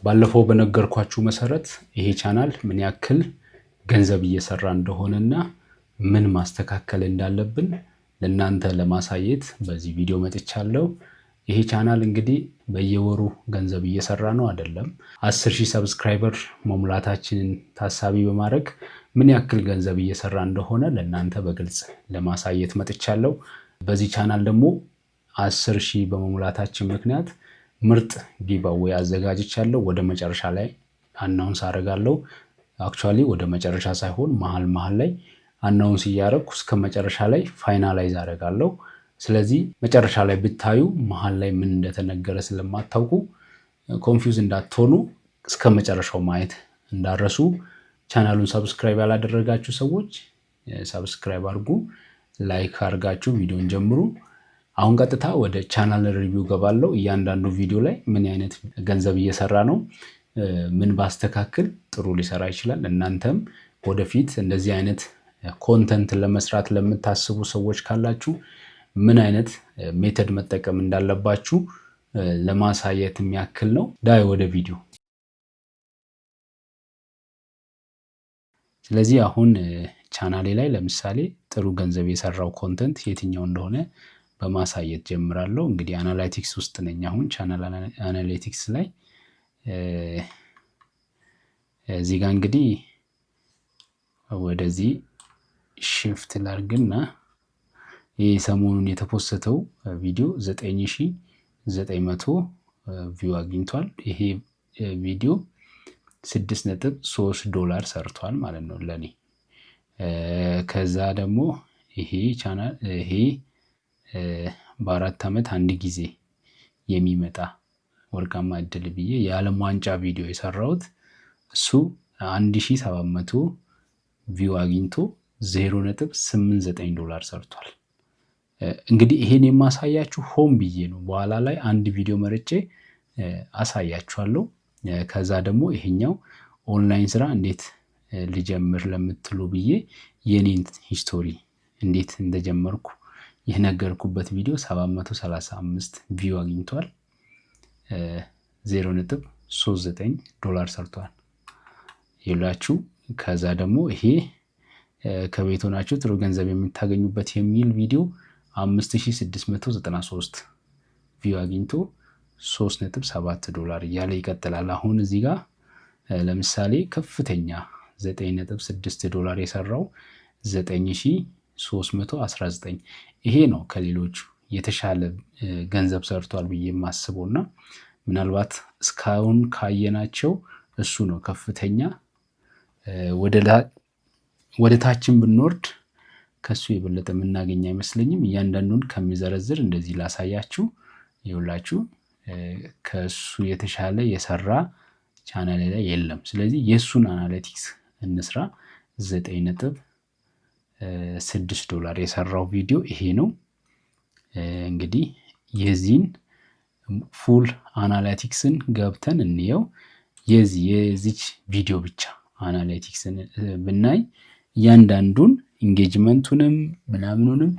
ባለፈው በነገርኳችሁ መሰረት ይሄ ቻናል ምን ያክል ገንዘብ እየሰራ እንደሆነና ምን ማስተካከል እንዳለብን ለእናንተ ለማሳየት በዚህ ቪዲዮ መጥቻለሁ። ይሄ ቻናል እንግዲህ በየወሩ ገንዘብ እየሰራ ነው አይደለም። 10,000 ሰብስክራይበር መሙላታችንን ታሳቢ በማድረግ ምን ያክል ገንዘብ እየሰራ እንደሆነ ለእናንተ በግልጽ ለማሳየት መጥቻለሁ። በዚህ ቻናል ደግሞ 10,000 በመሙላታችን ምክንያት ምርጥ ጊቫዌይ አዘጋጅቻለሁ። ወደ መጨረሻ ላይ አናውንስ አደርጋለሁ። አክቹአሊ ወደ መጨረሻ ሳይሆን መሀል ላይ አናውንስ እያደረኩ እስከ መጨረሻ ላይ ፋይናላይዝ አደርጋለሁ። ስለዚህ መጨረሻ ላይ ብታዩ መሀል ላይ ምን እንደተነገረ ስለማታውቁ ኮንፊውዝ እንዳትሆኑ እስከ መጨረሻው ማየት እንዳረሱ። ቻናሉን ሰብስክራይብ ያላደረጋችሁ ሰዎች ሰብስክራይብ አድርጉ፣ ላይክ አድርጋችሁ ቪዲዮን ጀምሩ። አሁን ቀጥታ ወደ ቻናል ሪቪው ገባለሁ። እያንዳንዱ ቪዲዮ ላይ ምን አይነት ገንዘብ እየሰራ ነው፣ ምን ባስተካክል ጥሩ ሊሰራ ይችላል። እናንተም ወደፊት እንደዚህ አይነት ኮንተንት ለመስራት ለምታስቡ ሰዎች ካላችሁ ምን አይነት ሜተድ መጠቀም እንዳለባችሁ ለማሳየት የሚያክል ነው። ዳይ ወደ ቪዲዮ። ስለዚህ አሁን ቻናሌ ላይ ለምሳሌ ጥሩ ገንዘብ የሰራው ኮንተንት የትኛው እንደሆነ በማሳየት ጀምራለሁ። እንግዲህ አናላይቲክስ ውስጥ ነኝ አሁን። ቻናል አናላይቲክስ ላይ እዚህ ጋር እንግዲህ ወደዚህ ሽፍት ላርግና ይህ ሰሞኑን የተፖስተው ቪዲዮ 9,900 ቪው አግኝቷል። ይሄ ቪዲዮ $6.3 ሰርቷል ማለት ነው ለኔ። ከዛ ደግሞ ይሄ ቻናል ይሄ በ4 ዓመት አንድ ጊዜ የሚመጣ ወርቃማ እድል ብዬ የዓለም ዋንጫ ቪዲዮ የሰራሁት እሱ 1,700 ቪው አግኝቶ $0.89 ሰርቷል። እንግዲህ ይሄን የማሳያችሁ ሆም ብዬ ነው። በኋላ ላይ አንድ ቪዲዮ መርጬ አሳያችኋለሁ። ከዛ ደግሞ ይሄኛው ኦንላይን ስራ እንዴት ልጀምር ለምትሉ ብዬ የኔን ሂስቶሪ እንዴት እንደጀመርኩ የነገርኩበት ቪዲዮ 735 ቪው አግኝቷል፣ $0.39 ሰርቷል ይላችሁ። ከዛ ደግሞ ይሄ ከቤት ሆናችሁ ጥሩ ገንዘብ የምታገኙበት የሚል ቪዲዮ 5,693 ቪው አግኝቶ $3.7 እያለ ይቀጥላል። አሁን እዚህ ጋር ለምሳሌ ከፍተኛ $9.6 የሰራው 9,319 ይሄ ነው ከሌሎቹ የተሻለ ገንዘብ ሰርቷል ብዬ የማስበውና ምናልባት እስካሁን ካየናቸው እሱ ነው ከፍተኛ። ወደ ታችን ብንወርድ ከሱ የበለጠ የምናገኝ አይመስለኝም። እያንዳንዱን ከሚዘረዝር እንደዚህ ላሳያችሁ። ይኸውላችሁ ከሱ የተሻለ የሰራ ቻናል ላይ የለም። ስለዚህ የሱን አናሊቲክስ እንስራ። $9.6 የሰራው ቪዲዮ ይሄ ነው። እንግዲህ የዚህን ፉል አናሊቲክስን ገብተን እንየው። የዚች ቪዲዮ ብቻ አናሊቲክስን ብናይ እያንዳንዱን ኢንጌጅመንቱንም ምናምኑንም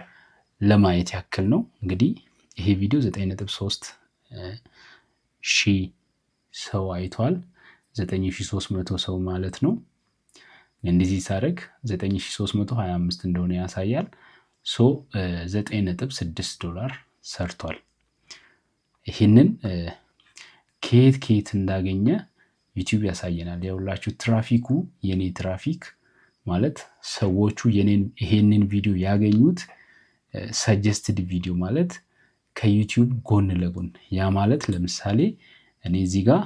ለማየት ያክል ነው። እንግዲህ ይሄ ቪዲዮ 9.3 ሺህ ሰው አይቷል። 9,300 ሰው ማለት ነው። እንደዚህ ሳደርግ 9,325 እንደሆነ ያሳያል። $9.6 ሰርቷል። ይህንን ከየት እንዳገኘ ዩቲዩብ ያሳየናል። ያውላችሁ ትራፊኩ የኔ ትራፊክ ማለት ሰዎቹ ይሄንን ቪዲዮ ያገኙት ሰጀስትድ ቪዲዮ ማለት ከዩቲዩብ ጎን ለጎን ያ ማለት ለምሳሌ እኔ እዚህ ጋር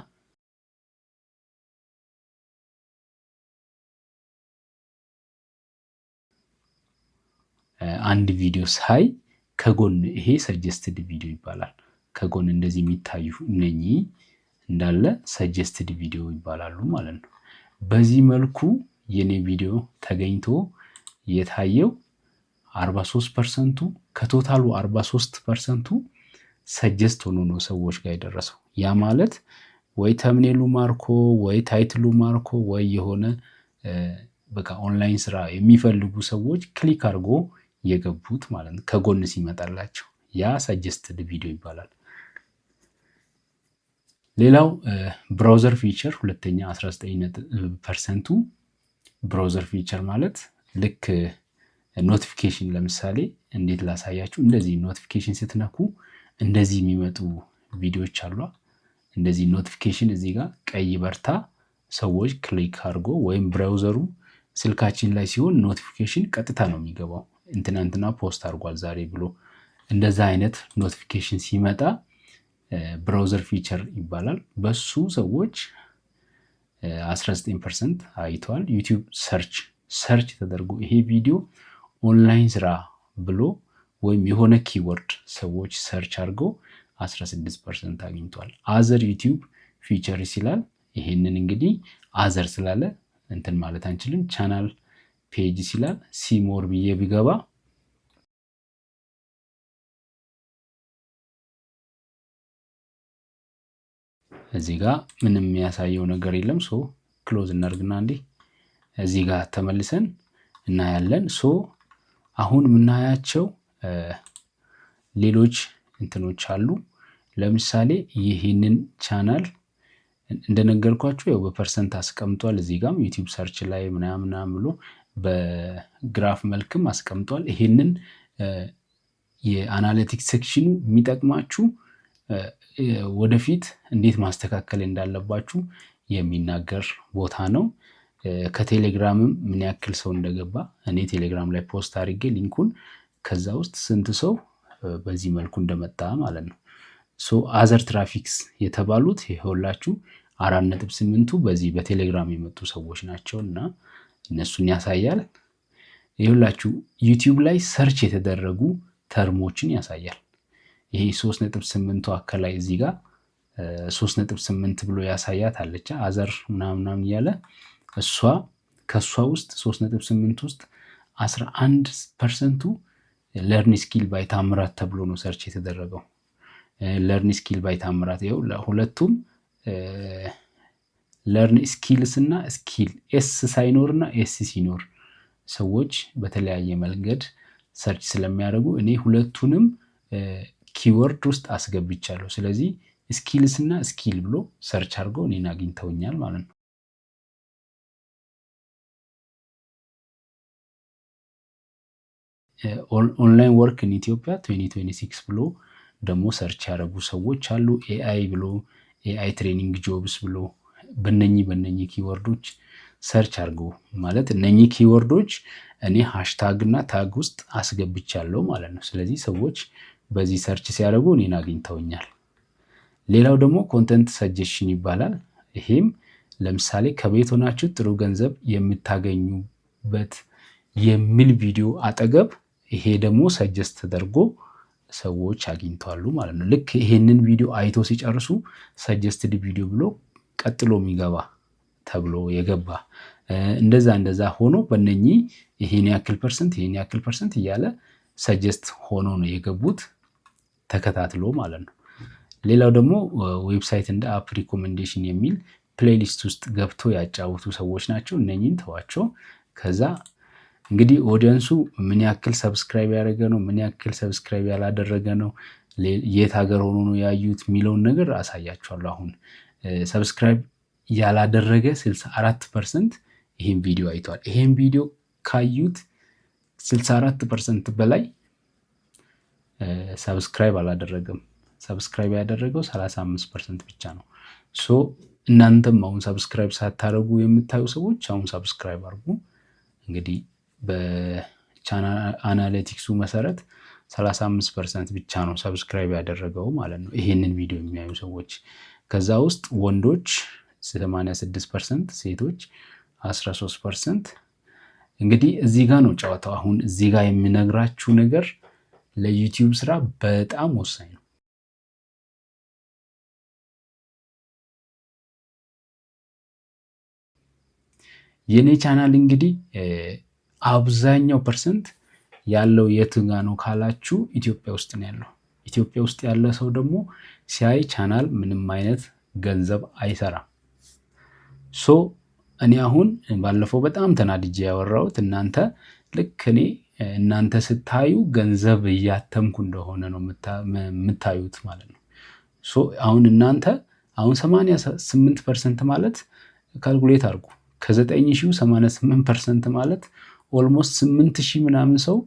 አንድ ቪዲዮ ሳይ ከጎን ይሄ ሰጀስትድ ቪዲዮ ይባላል። ከጎን እንደዚህ የሚታዩ እነኚህ እንዳለ ሰጀስትድ ቪዲዮ ይባላሉ ማለት ነው። በዚህ መልኩ የኔ ቪዲዮ ተገኝቶ የታየው 43%ቱ ከቶታሉ 43%ቱ ሰጀስት ሆኖ ነው ሰዎች ጋር የደረሰው። ያ ማለት ወይ ተምኔሉ ማርኮ ወይ ታይትሉ ማርኮ ወይ የሆነ በቃ ኦንላይን ስራ የሚፈልጉ ሰዎች ክሊክ አድርጎ የገቡት ማለት ነው። ከጎን ሲመጣላቸው ያ ሰጀስትድ ቪዲዮ ይባላል። ሌላው ብራውዘር ፊቸር ሁለተኛ 19%ቱ ብራውዘር ፊቸር ማለት ልክ ኖቲፊኬሽን ለምሳሌ እንዴት ላሳያችሁ። እንደዚህ ኖቲፊኬሽን ስትነኩ እንደዚህ የሚመጡ ቪዲዮዎች አሉ። እንደዚህ ኖቲፊኬሽን እዚህ ጋር ቀይ በርታ ሰዎች ክሊክ አድርጎ ወይም ብራውዘሩ ስልካችን ላይ ሲሆን ኖቲፊኬሽን ቀጥታ ነው የሚገባው። እንትና ፖስት አድርጓል ዛሬ ብሎ እንደዛ አይነት ኖቲፊኬሽን ሲመጣ ብራውዘር ፊቸር ይባላል። በሱ ሰዎች 19% አይተዋል። ዩቲዩብ ሰርች ተደርጎ ይሄ ቪዲዮ ኦንላይን ስራ ብሎ ወይም የሆነ ኪወርድ ሰዎች ሰርች አድርገው 16% አግኝቷል። አዘር ዩቲዩብ ፊቸርስ ይላል። ይሄንን እንግዲህ አዘር ስላለ እንትን ማለት አንችልም። ቻናል ፔጅ ይላል። ሲሞር ብዬ ቢገባ እዚህ ጋር ምንም የሚያሳየው ነገር የለም። ሶ ክሎዝ እናርግና እንዲህ እዚህ ጋር ተመልሰን እናያለን። ሶ አሁን የምናያቸው ሌሎች እንትኖች አሉ። ለምሳሌ ይህንን ቻናል እንደነገርኳችሁ ያው በፐርሰንት አስቀምጧል። እዚህ ጋም ዩቲዩብ ሰርች ላይ ምናምን ብሎ በግራፍ መልክም አስቀምጧል። ይሄንን የአናሊቲክስ ሴክሽኑ የሚጠቅማችሁ ወደፊት እንዴት ማስተካከል እንዳለባችሁ የሚናገር ቦታ ነው። ከቴሌግራምም ምን ያክል ሰው እንደገባ እኔ ቴሌግራም ላይ ፖስት አድርጌ ሊንኩን ከዛ ውስጥ ስንት ሰው በዚህ መልኩ እንደመጣ ማለት ነው። ሶ አዘር ትራፊክስ የተባሉት ይኸውላችሁ 4.8ቱ በዚህ በቴሌግራም የመጡ ሰዎች ናቸው እና እነሱን ያሳያል። ይኸውላችሁ ዩቲዩብ ላይ ሰርች የተደረጉ ተርሞችን ያሳያል። ይሄ 3.8ቱ አካላይ እዚህ ጋር 3.8 ብሎ ያሳያት አለች አዘር ምናምን እያለ እሷ ከእሷ ውስጥ 3.8 ውስጥ 11%ቱ ለርን ስኪል ባይ ታምራት ተብሎ ነው ሰርች የተደረገው። ለርን ስኪል ባይ ታምራት ይኸው ሁለቱም ለርን ስኪልስ እና ስኪል ኤስ ሳይኖር እና ኤስ ሲኖር ሰዎች በተለያየ መንገድ ሰርች ስለሚያደርጉ እኔ ሁለቱንም ኪወርድ ውስጥ አስገብቻለሁ። ስለዚህ ስኪልስ እና ስኪል ብሎ ሰርች አድርገው እኔን አግኝተውኛል ማለት ነው። ኦንላይን ወርክ ኢን ኢትዮጵያ 2026 ብሎ ደግሞ ሰርች ያደረጉ ሰዎች አሉ። ኤአይ ብሎ ኤአይ ትሬኒንግ ጆብስ ብሎ በነኚህ ኪወርዶች ሰርች አድርገው ማለት እነኚህ ኪወርዶች እኔ ሃሽታግ እና ታግ ውስጥ አስገብቻለሁ ማለት ነው። ስለዚህ ሰዎች በዚህ ሰርች ሲያደርጉ እኔን አግኝተውኛል። ሌላው ደግሞ ኮንተንት ሰጀሽን ይባላል። ይሄም ለምሳሌ ከቤት ሆናችሁ ጥሩ ገንዘብ የምታገኙበት የሚል ቪዲዮ አጠገብ ይሄ ደግሞ ሰጀስት ተደርጎ ሰዎች አግኝተዋሉ ማለት ነው። ልክ ይሄንን ቪዲዮ አይቶ ሲጨርሱ ሰጀስትድ ቪዲዮ ብሎ ቀጥሎ የሚገባ ተብሎ የገባ እንደዛ ሆኖ በእነኚህ ይሄን ያክል ፐርሰንት እያለ ሰጀስት ሆኖ ነው የገቡት ተከታትሎ ማለት ነው። ሌላው ደግሞ ዌብሳይት እንደ አፕ ሪኮሜንዴሽን የሚል ፕሌሊስት ውስጥ ገብቶ ያጫወቱ ሰዎች ናቸው። እነኚህን ተዋቸው። ከዛ እንግዲህ ኦዲየንሱ ምን ያክል ሰብስክራይብ ያደረገ ነው፣ ምን ያክል ሰብስክራይብ ያላደረገ ነው፣ የት ሀገር ሆኖ ነው ያዩት የሚለውን ነገር አሳያቸዋለሁ። አሁን ሰብስክራይብ ያላደረገ 64% ይህን ቪዲዮ አይተዋል። ይህን ቪዲዮ ካዩት 64% በላይ ሰብስክራይብ አላደረገም። ሰብስክራይብ ያደረገው 35% ብቻ ነው። ሶ እናንተም አሁን ሰብስክራይብ ሳታደርጉ የምታዩ ሰዎች አሁን ሰብስክራይብ አድርጉ። እንግዲህ በቻናል አናሊቲክሱ መሰረት 35% ብቻ ነው ሰብስክራይብ ያደረገው ማለት ነው ይሄንን ቪዲዮ የሚያዩ ሰዎች። ከዛ ውስጥ ወንዶች 86%፣ ሴቶች 13%። እንግዲህ እዚህ ጋር ነው ጨዋታው። አሁን እዚህ ጋር የምነግራችሁ ነገር ለዩቲዩብ ስራ በጣም ወሳኝ ነው። የኔ ቻናል እንግዲህ አብዛኛው ፐርሰንት ያለው የት ጋ ነው ካላችሁ ኢትዮጵያ ውስጥ ነው ያለው። ኢትዮጵያ ውስጥ ያለ ሰው ደግሞ ሲያይ ቻናል ምንም አይነት ገንዘብ አይሰራም። ሶ እኔ አሁን ባለፈው በጣም ተናድጄ ያወራሁት እናንተ ልክ እኔ እናንተ ስታዩ ገንዘብ እያተምኩ እንደሆነ ነው የምታዩት ማለት ነው። ሶ አሁን እናንተ አሁን 88% ማለት ካልኩሌት አድርጉ። ከ9000 88% ማለት ኦልሞስት 8000 ምናምን ሰው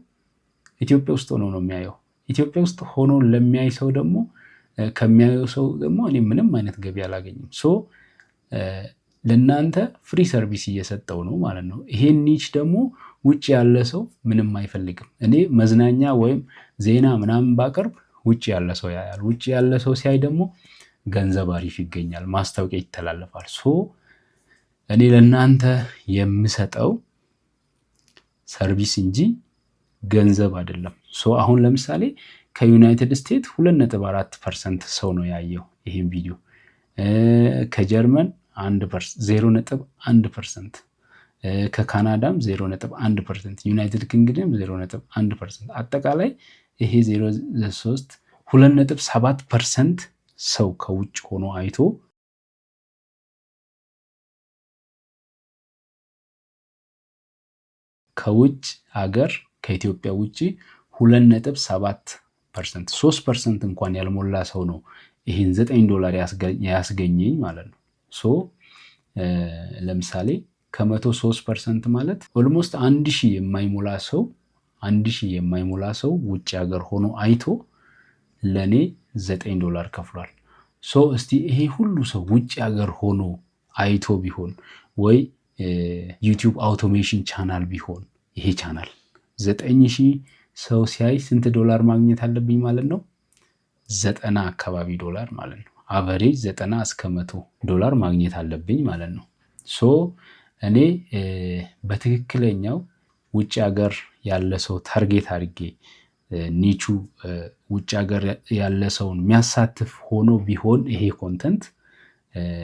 ኢትዮጵያ ውስጥ ሆኖ ነው የሚያየው። ኢትዮጵያ ውስጥ ሆኖ ለሚያይ ሰው ደግሞ ከሚያየው ሰው ደግሞ እኔ ምንም አይነት ገቢ አላገኝም። ሶ ለእናንተ ፍሪ ሰርቪስ እየሰጠው ነው ማለት ነው። ይሄን ኒች ደግሞ ውጭ ያለ ሰው ምንም አይፈልግም። እኔ መዝናኛ ወይም ዜና ምናምን ባቀርብ ውጭ ያለ ሰው ያያል። ውጭ ያለ ሰው ሲያይ ደግሞ ገንዘብ አሪፍ ይገኛል፣ ማስታወቂያ ይተላለፋል። ሶ እኔ ለእናንተ የምሰጠው ሰርቪስ እንጂ ገንዘብ አይደለም። ሶ አሁን ለምሳሌ ከዩናይትድ ስቴትስ 2.4% ሰው ነው ያየው ይሄን ቪዲዮ። ከጀርመን 0.1%፣ ከካናዳም 0.1%፣ ዩናይትድ ኪንግደም 0.1%። አጠቃላይ ይሄ 2.7% ሰው ከውጭ ሆኖ አይቶ ከውጭ ሀገር ከኢትዮጵያ ውጭ 2.7%፣ 3% እንኳን ያልሞላ ሰው ነው ይህን $9 ያስገኘኝ ማለት ነው። ሶ ለምሳሌ ከመቶ 3% ማለት ኦልሞስት 1000 የማይሞላ ሰው ውጭ ሀገር ሆኖ አይቶ ለኔ $9 ከፍሏል። ሶ እስቲ ይሄ ሁሉ ሰው ውጭ ሀገር ሆኖ አይቶ ቢሆን ወይ ዩቲዩብ አውቶሜሽን ቻናል ቢሆን ይሄ ቻናል 9000 ሰው ሲያይ ስንት ዶላር ማግኘት አለብኝ ማለት ነው? 90 አካባቢ ዶላር ማለት ነው። አቨሬጅ 90 እስከ $100 ማግኘት አለብኝ ማለት ነው። ሶ እኔ በትክክለኛው ውጭ ሀገር ያለ ሰው ታርጌት አድርጌ ኒቹ ውጭ ሀገር ያለ ሰውን የሚያሳትፍ ሆኖ ቢሆን ይሄ ኮንተንት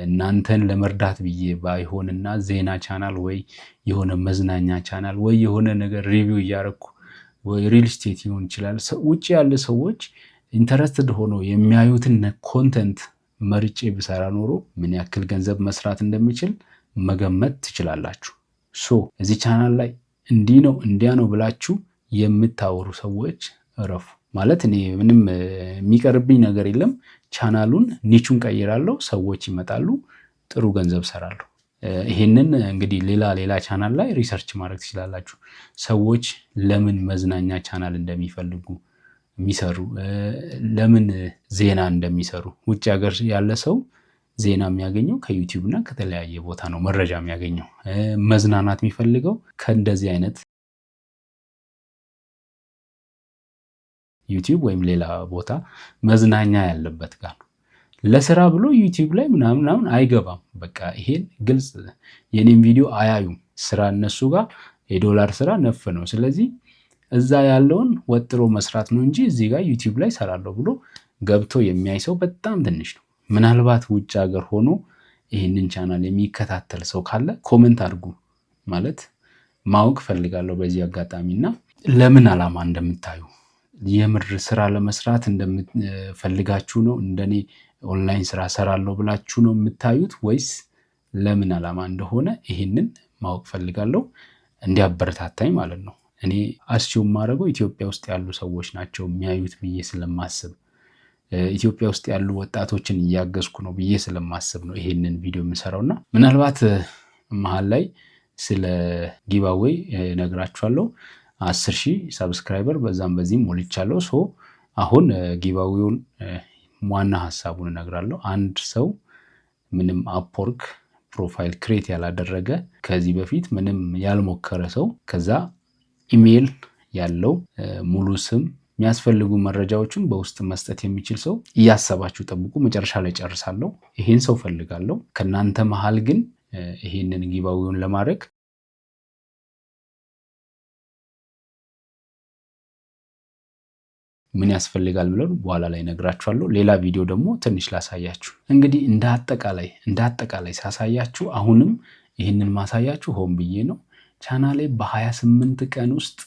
እናንተን ለመርዳት ብዬ ባይሆንና ዜና ቻናል ወይ የሆነ መዝናኛ ቻናል ወይ የሆነ ነገር ሪቪው እያደረኩ ወይ ሪል ስቴት ይሆን ይችላል ውጭ ያለ ሰዎች ኢንተረስትድ ሆኖ የሚያዩትን ኮንተንት መርጬ ብሰራ ኖሮ ምን ያክል ገንዘብ መስራት እንደሚችል መገመት ትችላላችሁ። ሶ እዚህ ቻናል ላይ እንዲህ ነው እንዲያ ነው ብላችሁ የምታወሩ ሰዎች እረፉ። ማለት እኔ ምንም የሚቀርብኝ ነገር የለም። ቻናሉን ኒቹን ቀይራለሁ፣ ሰዎች ይመጣሉ፣ ጥሩ ገንዘብ ሰራለሁ። ይሄንን እንግዲህ ሌላ ቻናል ላይ ሪሰርች ማድረግ ትችላላችሁ። ሰዎች ለምን መዝናኛ ቻናል እንደሚፈልጉ የሚሰሩ፣ ለምን ዜና እንደሚሰሩ። ውጭ ሀገር ያለ ሰው ዜና የሚያገኘው ከዩቲዩብ እና ከተለያየ ቦታ ነው መረጃ የሚያገኘው። መዝናናት የሚፈልገው ከእንደዚህ አይነት ዩቲዩብ ወይም ሌላ ቦታ መዝናኛ ያለበት ጋር ነው። ለስራ ብሎ ዩቲዩብ ላይ ምናምን አይገባም። በቃ ይሄን ግልጽ፣ የኔም ቪዲዮ አያዩም። ስራ እነሱ ጋር የዶላር ስራ ነፍ ነው። ስለዚህ እዛ ያለውን ወጥሮ መስራት ነው እንጂ እዚህ ጋር ዩቲዩብ ላይ ሰራለሁ ብሎ ገብቶ የሚያይ ሰው በጣም ትንሽ ነው። ምናልባት ውጭ ሀገር ሆኖ ይህንን ቻናል የሚከታተል ሰው ካለ ኮመንት አድርጉ። ማለት ማወቅ ፈልጋለሁ በዚህ አጋጣሚ እና ለምን ዓላማ እንደምታዩ፣ የምር ስራ ለመስራት እንደምፈልጋችሁ ነው፣ እንደኔ ኦንላይን ስራ ሰራለሁ ብላችሁ ነው የምታዩት ወይስ ለምን ዓላማ እንደሆነ ይህንን ማወቅ ፈልጋለሁ፣ እንዲያበረታታኝ ማለት ነው። እኔ አስቺው የማደርገው ኢትዮጵያ ውስጥ ያሉ ሰዎች ናቸው የሚያዩት ብዬ ስለማስብ፣ ኢትዮጵያ ውስጥ ያሉ ወጣቶችን እያገዝኩ ነው ብዬ ስለማስብ ነው ይሄንን ቪዲዮ የምሰራው። እና ምናልባት መሀል ላይ ስለ ጊቫዌይ ነግራችኋለሁ። 10,000 ሰብስክራይበር በዛም በዚህም ሞልቻለሁ። ሶ አሁን ጊቫዌውን ዋና ሀሳቡን እነግራለሁ። አንድ ሰው ምንም አፕወርክ ፕሮፋይል ክሬት ያላደረገ ከዚህ በፊት ምንም ያልሞከረ ሰው ከዛ ኢሜይል ያለው ሙሉ ስም የሚያስፈልጉ መረጃዎችን በውስጥ መስጠት የሚችል ሰው እያሰባችሁ ጠብቁ። መጨረሻ ላይ ጨርሳለሁ። ይሄን ሰው ፈልጋለሁ። ከእናንተ መሃል ግን ይሄንን ጊቫዌውን ለማድረግ ምን ያስፈልጋል ብለው በኋላ ላይ ነግራችኋለሁ። ሌላ ቪዲዮ ደግሞ ትንሽ ላሳያችሁ። እንግዲህ እንደ አጠቃላይ ሳሳያችሁ አሁንም ይህንን ማሳያችሁ ሆን ብዬ ነው። ቻናሌ በ28 ቀን ውስጥ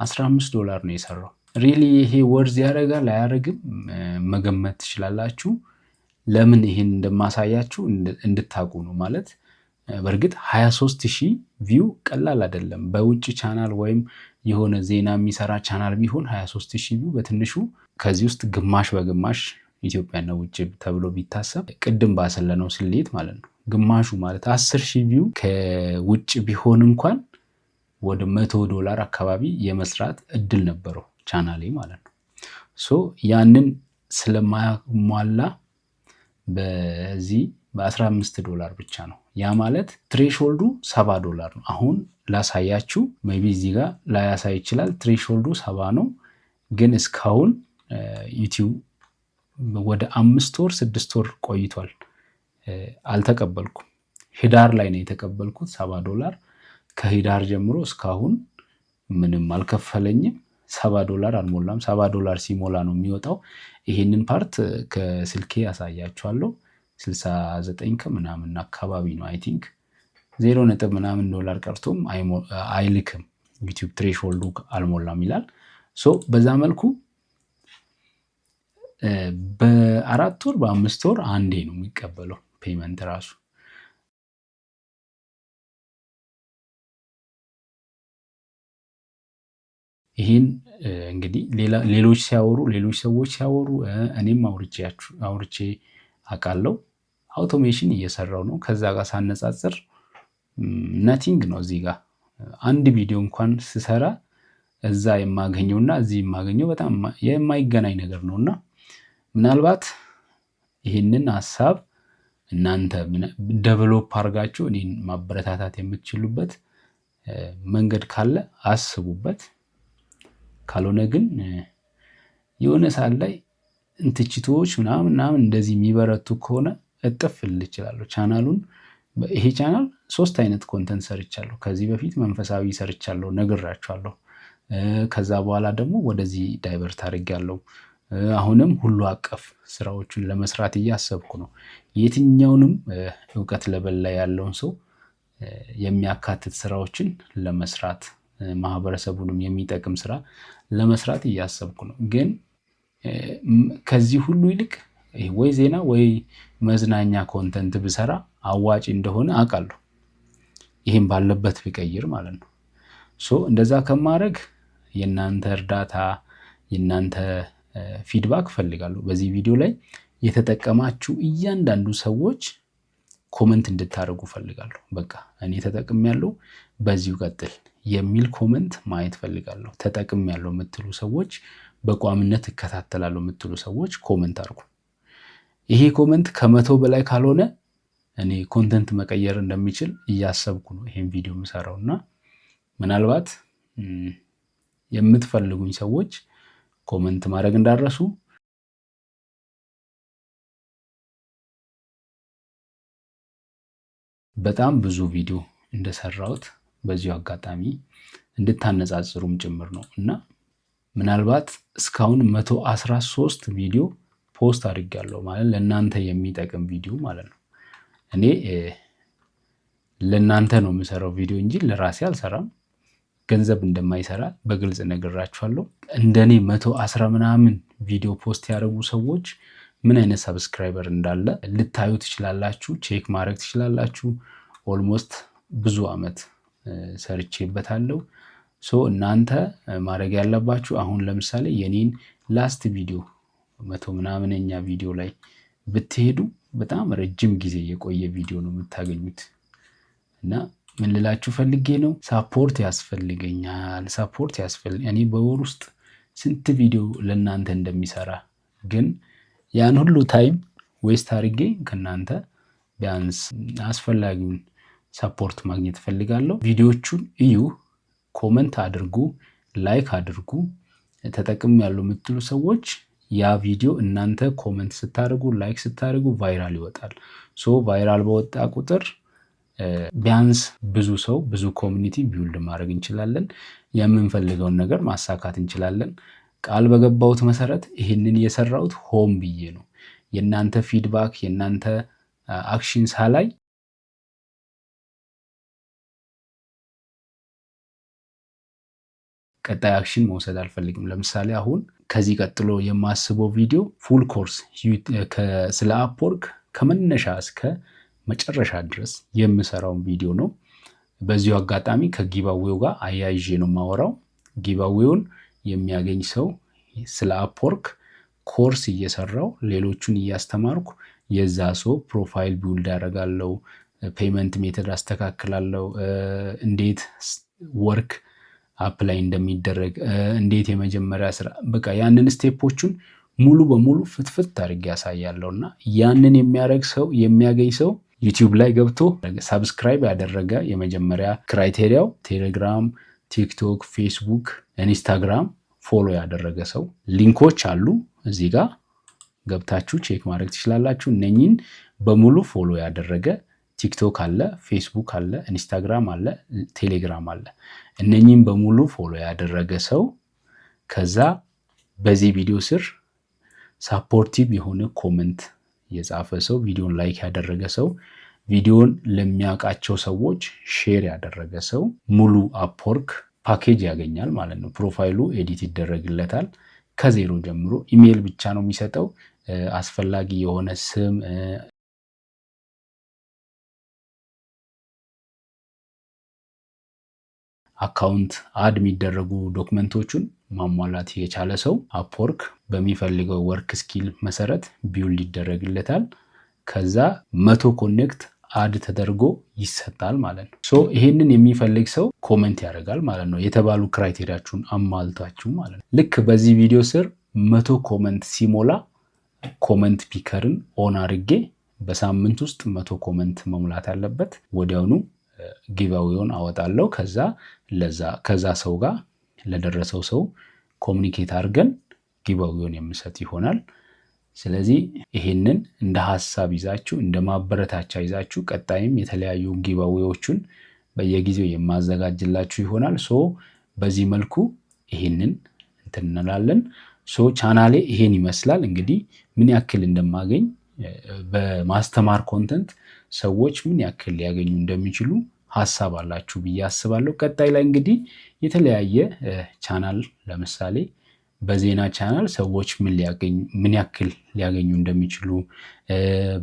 $15 ነው የሰራው። ሪሊ ይሄ ወርዝ ያደርጋል አያደርግም መገመት ትችላላችሁ። ለምን ይሄን እንደማሳያችሁ እንድታቁ ነው። ማለት በእርግጥ 23,000 ቪው ቀላል አይደለም። በውጭ ቻናል ወይም የሆነ ዜና የሚሰራ ቻናል ቢሆን 23,000 ቪው በትንሹ ከዚህ ውስጥ ግማሽ በግማሽ ኢትዮጵያና ውጭ ተብሎ ቢታሰብ ቅድም ባሰለነው ስሌት ማለት ነው ግማሹ ማለት 10,000 ቪው ከውጭ ቢሆን እንኳን ወደ $100 አካባቢ የመስራት እድል ነበረው ቻናሌ ማለት ነው። ያንን ስለማያሟላ በዚህ $15 ብቻ ነው። ያ ማለት ትሬሽሆልዱ $70 ነው። አሁን ላሳያችሁ ሜይ ቢ እዚህ ጋር ላያሳይ ይችላል። ትሬሽሆልዱ 70 ነው፣ ግን እስካሁን ዩቲዩብ ወደ 5 ወር 6 ወር ቆይቷል። አልተቀበልኩም። ህዳር ላይ ነው የተቀበልኩት $70። ከህዳር ጀምሮ እስካሁን ምንም አልከፈለኝም። $70 አልሞላም። $70 ሲሞላ ነው የሚወጣው። ይሄንን ፓርት ከስልኬ ያሳያችኋለሁ። 69 ከምናምን አካባቢ ነው አይ ቲንክ 0 ምናምን ዶላር ቀርቶም አይልክም። ዩቲዩብ ትሬሽሆልዱ አልሞላም ይላል። በዛ መልኩ በ4 ወር በ5 ወር አንዴ ነው የሚቀበለው ፔመንት ራሱ። ይህን እንግዲህ ሌሎች ሰዎች ሲያወሩ እኔም አውርቼ አውቃለሁ። አውቶሜሽን እየሰራው ነው። ከዛ ጋር ሳነጻጽር ነቲንግ ነው። እዚህ ጋር አንድ ቪዲዮ እንኳን ስሰራ እዛ የማገኘውና እዚህ የማገኘው በጣም የማይገናኝ ነገር ነውና ምናልባት ይህንን ሀሳብ እናንተ ዴቨሎፕ አድርጋችሁ እኔን ማበረታታት የምትችሉበት መንገድ ካለ አስቡበት። ካልሆነ ግን የሆነ ሰዓት ላይ ትችቶች ምናምን እንደዚህ የሚበረቱ ከሆነ እጥፍ ልል እችላለሁ ቻናሉን። ይሄ ቻናል 3 አይነት ኮንተንት ሰርቻለሁ። ከዚህ በፊት መንፈሳዊ ሰርቻለሁ፣ ነግራችኋለሁ። ከዛ በኋላ ደግሞ ወደዚህ ዳይቨርት አድርጌያለሁ። አሁንም ሁሉ አቀፍ ስራዎችን ለመስራት እያሰብኩ ነው። የትኛውንም እውቀት ለበል ላይ ያለውን ሰው የሚያካትት ስራዎችን ለመስራት ማህበረሰቡንም የሚጠቅም ስራ ለመስራት እያሰብኩ ነው። ግን ከዚህ ሁሉ ይልቅ ወይ ዜና ወይ መዝናኛ ኮንተንት ብሰራ አዋጭ እንደሆነ አውቃለሁ። ይህም ባለበት ቢቀይር ማለት ነው። እንደዛ ከማድረግ የእናንተ እርዳታ የእናንተ ፊድባክ ፈልጋለሁ። በዚህ ቪዲዮ ላይ የተጠቀማችሁ እያንዳንዱ ሰዎች ኮመንት እንድታደርጉ ፈልጋለሁ። በቃ እኔ ተጠቅሜያለሁ በዚሁ ቀጥል የሚል ኮመንት ማየት ፈልጋለሁ። ተጠቅሜያለሁ የምትሉ ሰዎች፣ በቋሚነት እከታተላለሁ የምትሉ ሰዎች ኮመንት አድርጉ። ይሄ ኮመንት ከ100 በላይ ካልሆነ እኔ ኮንተንት መቀየር እንደሚችል እያሰብኩ ነው ይሄን ቪዲዮ የምሰራው እና ምናልባት የምትፈልጉኝ ሰዎች ኮመንት ማድረግ እንዳትረሱ። በጣም ብዙ ቪዲዮ እንደሰራሁት በዚሁ አጋጣሚ እንድታነጻጽሩም ጭምር ነው እና ምናልባት እስካሁን 113 ቪዲዮ ፖስት አድርጌያለሁ ማለት ለእናንተ የሚጠቅም ቪዲዮ ማለት ነው። እኔ ለእናንተ ነው የምሰራው ቪዲዮ እንጂ ለራሴ አልሰራም። ገንዘብ እንደማይሰራ በግልጽ ነግራችኋለሁ። እንደኔ 110 ምናምን ቪዲዮ ፖስት ያደረጉ ሰዎች ምን አይነት ሰብስክራይበር እንዳለ ልታዩ ትችላላችሁ፣ ቼክ ማድረግ ትችላላችሁ። ኦልሞስት ብዙ አመት ሰርቼበታለሁ። እናንተ ማድረግ ያለባችሁ አሁን ለምሳሌ የኔን ላስት ቪዲዮ 100 ምናምንኛ ቪዲዮ ላይ ብትሄዱ በጣም ረጅም ጊዜ የቆየ ቪዲዮ ነው የምታገኙት እና ምን ልላችሁ ፈልጌ ነው፣ ሳፖርት ያስፈልገኛል። እኔ በወር ውስጥ ስንት ቪዲዮ ለእናንተ እንደሚሰራ ግን ያን ሁሉ ታይም ዌስት አድርጌ ከእናንተ ቢያንስ አስፈላጊውን ሳፖርት ማግኘት ፈልጋለሁ። ቪዲዮቹን እዩ፣ ኮመንት አድርጉ፣ ላይክ አድርጉ። ተጠቅሜያለሁ የምትሉ ሰዎች ያ ቪዲዮ እናንተ ኮመንት ስታደርጉ ላይክ ስታደርጉ ቫይራል ይወጣል። ቫይራል በወጣ ቁጥር ቢያንስ ብዙ ሰው ብዙ ኮሚኒቲ ቢውልድ ማድረግ እንችላለን። የምንፈልገውን ነገር ማሳካት እንችላለን። ቃል በገባሁት መሰረት ይህንን የሰራሁት ሆም ብዬ ነው። የእናንተ ፊድባክ የእናንተ አክሽን ሳላይ ቀጣይ አክሽን መውሰድ አልፈልግም። ለምሳሌ አሁን ከዚህ ቀጥሎ የማስበው ቪዲዮ ፉል ኮርስ ስለ አፕወርክ ከመነሻ እስከ መጨረሻ ድረስ የምሰራውን ቪዲዮ ነው። በዚሁ አጋጣሚ ከጊቫዌው ጋር አያይዤ ነው የማወራው። ጊቫዌውን የሚያገኝ ሰው ስለ አፕወርክ ኮርስ እየሰራው ሌሎቹን እያስተማርኩ የዛ ሰው ፕሮፋይል ቢውልድ ያደርጋለሁ፣ ፔመንት ሜተድ አስተካክላለሁ፣ እንዴት ወርክ አፕላይ እንደሚደረግ፣ እንዴት የመጀመሪያ ስራ በቃ ያንን ስቴፖቹን ሙሉ በሙሉ ፍትፍት አድርጌ ያሳያለሁ። እና ያንን የሚያደርግ ሰው የሚያገኝ ሰው ዩቲዩብ ላይ ገብቶ ሳብስክራይብ ያደረገ የመጀመሪያ ክራይቴሪያው ቴሌግራም፣ ቲክቶክ፣ ፌስቡክ፣ ኢንስታግራም ፎሎ ያደረገ ሰው። ሊንኮች አሉ እዚህ ጋር ገብታችሁ ቼክ ማድረግ ትችላላችሁ። እነኚህን በሙሉ ፎሎ ያደረገ ቲክቶክ አለ፣ ፌስቡክ አለ፣ ኢንስታግራም አለ፣ ቴሌግራም አለ። እነኚህን በሙሉ ፎሎ ያደረገ ሰው ከዛ በዚህ ቪዲዮ ስር ሳፖርቲቭ የሆነ ኮመንት የጻፈ ሰው፣ ቪዲዮን ላይክ ያደረገ ሰው፣ ቪዲዮን ለሚያውቃቸው ሰዎች ሼር ያደረገ ሰው ሙሉ አፕወርክ ፓኬጅ ያገኛል ማለት ነው። ፕሮፋይሉ ኤዲት ይደረግለታል ከዜሮ ጀምሮ። ኢሜይል ብቻ ነው የሚሰጠው። አስፈላጊ የሆነ ስም፣ አካውንት፣ አድ የሚደረጉ ዶክመንቶቹን ማሟላት የቻለ ሰው አፕወርክ በሚፈልገው ወርክ ስኪል መሰረት ቢውልድ ይደረግለታል። ከዛ 100 ኮኔክት አድ ተደርጎ ይሰጣል ማለት ነው። ሶ ይሄንን የሚፈልግ ሰው ኮመንት ያደርጋል ማለት ነው። የተባሉ ክራይቴሪያችሁን አሟልታችሁ ማለት ነው። ልክ በዚህ ቪዲዮ ስር 100 ኮመንት ሲሞላ ኮመንት ፒከርን ኦን አድርጌ በሳምንት ውስጥ 100 ኮመንት መሙላት አለበት። ወዲያውኑ ጊቫዌውን አወጣለሁ። ከዛ ሰው ጋር ለደረሰው ሰው ኮሚኒኬት አድርገን ጊቫዌውን የምሰጥ ይሆናል። ስለዚህ ይሄንን እንደ ሀሳብ ይዛችሁ እንደ ማበረታቻ ይዛችሁ ቀጣይም የተለያዩ ጊቫዌዎቹን በየጊዜው የማዘጋጅላችሁ ይሆናል። ሶ በዚህ መልኩ ይሄንን እንትን እንላለን። ሶ ቻናሌ ይሄን ይመስላል። እንግዲህ ምን ያክል እንደማገኝ በማስተማር ኮንተንት ሰዎች ምን ያክል ሊያገኙ እንደሚችሉ ሀሳብ አላችሁ ብዬ አስባለሁ። ቀጣይ ላይ እንግዲህ የተለያየ ቻናል ለምሳሌ በዜና ቻናል ሰዎች ምን ያክል ሊያገኙ እንደሚችሉ፣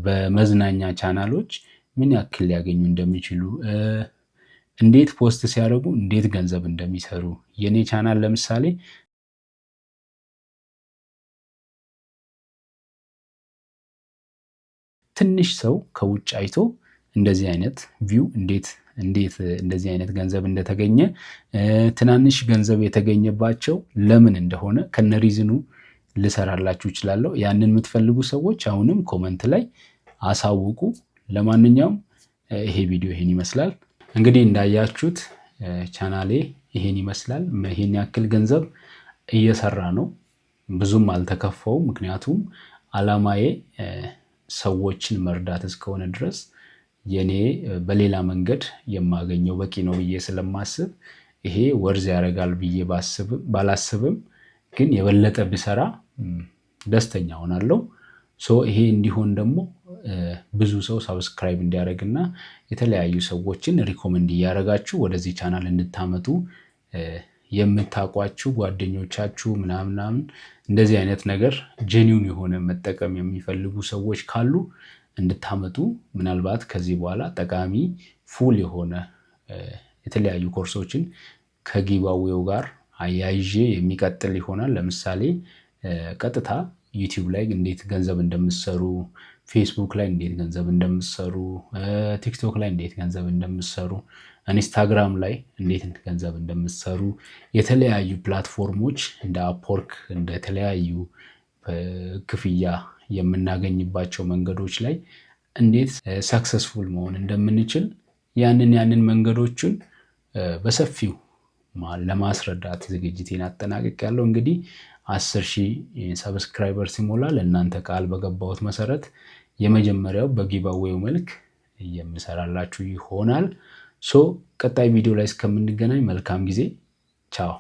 በመዝናኛ ቻናሎች ምን ያክል ሊያገኙ እንደሚችሉ፣ እንዴት ፖስት ሲያደርጉ እንዴት ገንዘብ እንደሚሰሩ የኔ ቻናል ለምሳሌ ትንሽ ሰው ከውጭ አይቶ እንደዚህ አይነት ቪው እንዴት እንደዚህ አይነት ገንዘብ እንደተገኘ፣ ትናንሽ ገንዘብ የተገኘባቸው ለምን እንደሆነ ከነሪዝኑ ልሰራላችሁ እችላለሁ። ያንን የምትፈልጉ ሰዎች አሁንም ኮመንት ላይ አሳውቁ። ለማንኛውም ይሄ ቪዲዮ ይሄን ይመስላል። እንግዲህ እንዳያችሁት ቻናሌ ይሄን ይመስላል። ይሄን ያክል ገንዘብ እየሰራ ነው። ብዙም አልተከፋው። ምክንያቱም አላማዬ ሰዎችን መርዳት እስከሆነ ድረስ የኔ በሌላ መንገድ የማገኘው በቂ ነው ብዬ ስለማስብ ይሄ ወርዝ ያደርጋል ብዬ ባላስብም ግን የበለጠ ብሰራ ደስተኛ ሆናለሁ። ሶ ይሄ እንዲሆን ደግሞ ብዙ ሰው ሰብስክራይብ እንዲያደርግና የተለያዩ ሰዎችን ሪኮመንድ እያደረጋችሁ ወደዚህ ቻናል እንድታመጡ የምታውቋችሁ ጓደኞቻችሁ ምናምን እንደዚህ አይነት ነገር ጄኒውን የሆነ መጠቀም የሚፈልጉ ሰዎች ካሉ እንድታመጡ፣ ምናልባት ከዚህ በኋላ ጠቃሚ ፉል የሆነ የተለያዩ ኮርሶችን ከጊቫዌው ጋር አያይዤ የሚቀጥል ይሆናል። ለምሳሌ ቀጥታ ዩቲዩብ ላይ እንዴት ገንዘብ እንደምትሰሩ፣ ፌስቡክ ላይ እንዴት ገንዘብ እንደምትሰሩ፣ ቲክቶክ ላይ እንዴት ገንዘብ እንደምትሰሩ፣ ኢንስታግራም ላይ እንዴት ገንዘብ እንደምትሰሩ፣ የተለያዩ ፕላትፎርሞች እንደ አፕወርክ እንደ ተለያዩ ክፍያ የምናገኝባቸው መንገዶች ላይ እንዴት ሰክሰስፉል መሆን እንደምንችል ያንን መንገዶችን በሰፊው ለማስረዳት ዝግጅቴን አጠናቅቄያለሁ። እንግዲህ 10,000 ሰብስክራይበር ሲሞላ ለእናንተ ቃል በገባሁት መሰረት የመጀመሪያው በጊቫዌው መልክ የምሰራላችሁ ይሆናል። ሶ ቀጣይ ቪዲዮ ላይ እስከምንገናኝ መልካም ጊዜ። ቻው።